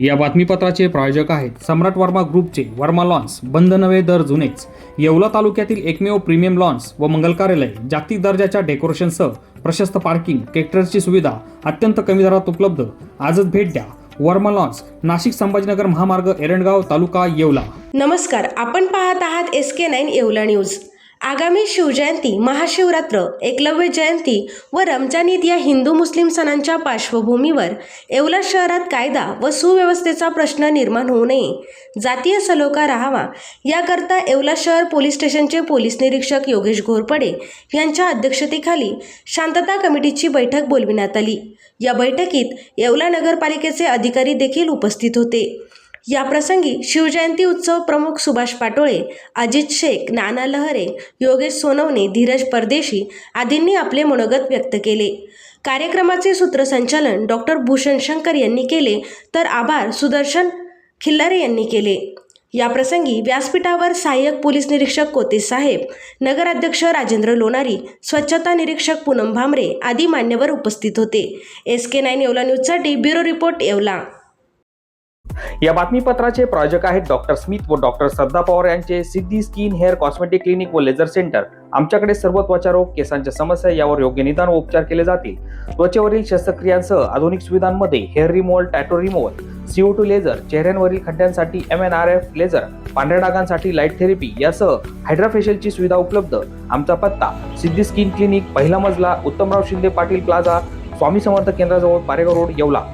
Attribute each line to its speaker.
Speaker 1: या बातमीपत्राचे प्रायोजक आहेत सम्राट वर्मा ग्रुपचे वर्मा लॉन्स, बंद नवे दर जुनेच. येवला तालुक्यातील एकमेव प्रीमियम लॉन्स व मंगल कार्यालय, जागतिक दर्जाच्या डेकोरेशनसह प्रशस्त पार्किंग, ट्रॅक्टरची सुविधा अत्यंत कमी दरात उपलब्ध. आजच भेट द्या. वर्मा लॉन्स, नाशिक संभाजीनगर महामार्ग, एरंडगाव तालुका, येवला.
Speaker 2: नमस्कार, आपण पाहत आहात SK9 येवला न्यूज. आगामी शिवजयंती, महाशिवरात्र, एकलव्य जयंती व रमजान ईद या हिंदू मुस्लिम सणांच्या पार्श्वभूमीवर येवला शहरात कायदा व सुव्यवस्थेचा प्रश्न निर्माण होऊ नये, जातीय सलोखा राहावा याकरता येवला शहर पोलीस स्टेशनचे पोलीस निरीक्षक योगेश घोरपडे यांच्या अध्यक्षतेखाली शांतता कमिटीची बैठक बोलविण्यात आली. या बैठकीत येवला नगरपालिकेचे अधिकारी देखील उपस्थित होते. या प्रसंगी शिवजयंती उत्सव प्रमुख सुभाष पाटोळे, अजित शेख, नाना लहरे, योगेश सोनवणे, धीरज परदेशी आदींनी आपले मनोगत व्यक्त केले. कार्यक्रमाचे सूत्रसंचालन डॉक्टर भूषण शंकर यांनी केले, तर आभार सुदर्शन खिल्लारे यांनी केले. या प्रसंगी व्यासपीठावर सहाय्यक पोलीस निरीक्षक कोते साहेब, नगराध्यक्ष राजेंद्र लोणारी, स्वच्छता निरीक्षक पूनम भामरे आदी मान्यवर उपस्थित होते. SK9 येवला न्यूजसाठी ब्युरो रिपोर्ट, येवला.
Speaker 3: या बातमीपत्राचे प्रायोजक आहेत डॉक्टर स्मिथ व डॉक्टर श्रद्धा पवार यांचे सिद्धी स्किन हेअर कॉस्मेटिक क्लिनिक व लेझर सेंटर. आमच्याकडे सर्व त्वचारोग, केसांच्या समस्या यावर योग्य निदान व उपचार केले जातील. त्वचेवरील शस्त्रक्रियांसह आधुनिक सुविधांमध्ये hair removal, tattoo removal, CO2 laser, चेहऱ्यांवरील खड्ड्यांसाठी MNRF लेझर, पांढऱ्या डागांसाठी लाईट थेरपी यासह हायड्राफेशियलची सुविधा उपलब्ध. आमचा पत्ता सिद्धी स्किन क्लिनिक, पहिला मजला, उत्तमराव शिंदे पाटील प्लाझा, स्वामी समर्थ केंद्राजवळ, पारेगाव रोड, येवला.